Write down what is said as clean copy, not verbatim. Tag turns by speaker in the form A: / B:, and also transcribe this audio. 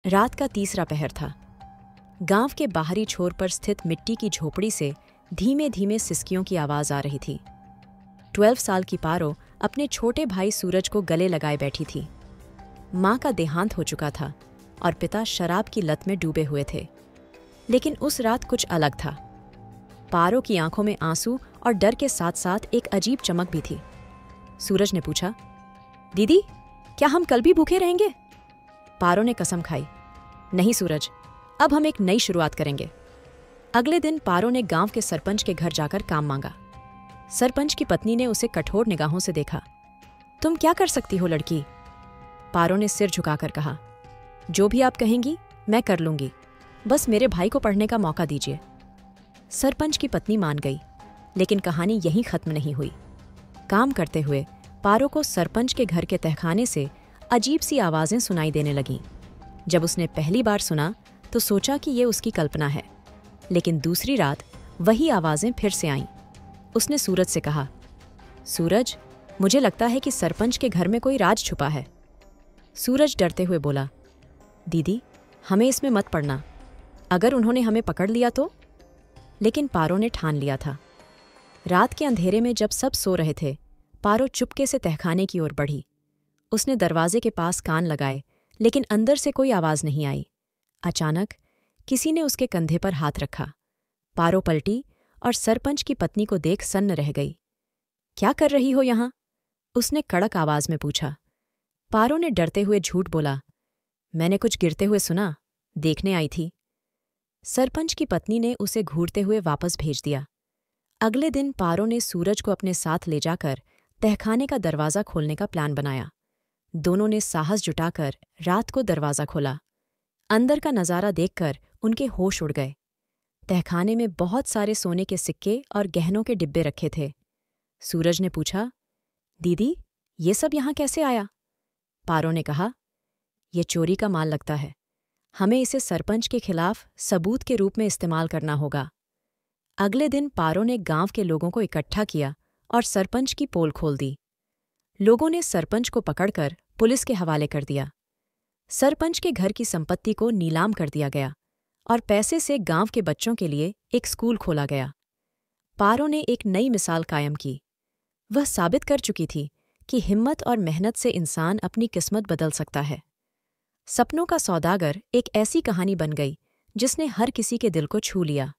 A: रात का तीसरा पहर था। गांव के बाहरी छोर पर स्थित मिट्टी की झोपड़ी से धीमे धीमे सिसकियों की आवाज आ रही थी। 12 साल की पारो अपने छोटे भाई सूरज को गले लगाए बैठी थी। माँ का देहांत हो चुका था और पिता शराब की लत में डूबे हुए थे। लेकिन उस रात कुछ अलग था। पारो की आंखों में आंसू और डर के साथ साथ एक अजीब चमक भी थी। सूरज ने पूछा, दीदी, क्या हम कल भी भूखे रहेंगे? पारो ने कसम खाई, नहीं सूरज, अब हम एक नई शुरुआत करेंगे। अगले दिन पारो ने गांव के सरपंच के घर जाकर काम मांगा। सरपंच की पत्नी ने उसे कठोर निगाहों से देखा। तुम क्या कर सकती हो लड़की? पारो ने सिर झुकाकर कहा, जो भी आप कहेंगी मैं कर लूंगी, बस मेरे भाई को पढ़ने का मौका दीजिए। सरपंच की पत्नी मान गई, लेकिन कहानी यहीं खत्म नहीं हुई। काम करते हुए पारो को सरपंच के घर के तहखाने से अजीब सी आवाजें सुनाई देने लगीं। जब उसने पहली बार सुना तो सोचा कि ये उसकी कल्पना है, लेकिन दूसरी रात वही आवाजें फिर से आईं। उसने सूरज से कहा, सूरज, मुझे लगता है कि सरपंच के घर में कोई राज छुपा है। सूरज डरते हुए बोला, दीदी, हमें इसमें मत पड़ना, अगर उन्होंने हमें पकड़ लिया तो? लेकिन पारो ने ठान लिया था। रात के अंधेरे में जब सब सो रहे थे, पारो चुपके से तहखाने की ओर बढ़ी। उसने दरवाजे के पास कान लगाए, लेकिन अंदर से कोई आवाज नहीं आई। अचानक किसी ने उसके कंधे पर हाथ रखा। पारो पलटी और सरपंच की पत्नी को देख सन्न रह गई। क्या कर रही हो यहां? उसने कड़क आवाज में पूछा। पारो ने डरते हुए झूठ बोला, मैंने कुछ गिरते हुए सुना, देखने आई थी। सरपंच की पत्नी ने उसे घूरते हुए वापस भेज दिया। अगले दिन पारो ने सूरज को अपने साथ ले जाकर तहखाने का दरवाज़ा खोलने का प्लान बनाया। दोनों ने साहस जुटाकर रात को दरवाज़ा खोला। अंदर का नज़ारा देखकर उनके होश उड़ गए। तहखाने में बहुत सारे सोने के सिक्के और गहनों के डिब्बे रखे थे। सूरज ने पूछा, दीदी, ये सब यहाँ कैसे आया? पारो ने कहा, यह चोरी का माल लगता है, हमें इसे सरपंच के खिलाफ सबूत के रूप में इस्तेमाल करना होगा। अगले दिन पारो ने गांव के लोगों को इकट्ठा किया और सरपंच की पोल खोल दी। लोगों ने सरपंच को पकड़कर पुलिस के हवाले कर दिया। सरपंच के घर की संपत्ति को नीलाम कर दिया गया और पैसे से गांव के बच्चों के लिए एक स्कूल खोला गया। पारो ने एक नई मिसाल कायम की। वह साबित कर चुकी थी कि हिम्मत और मेहनत से इंसान अपनी किस्मत बदल सकता है। सपनों का सौदागर एक ऐसी कहानी बन गई जिसने हर किसी के दिल को छू लिया।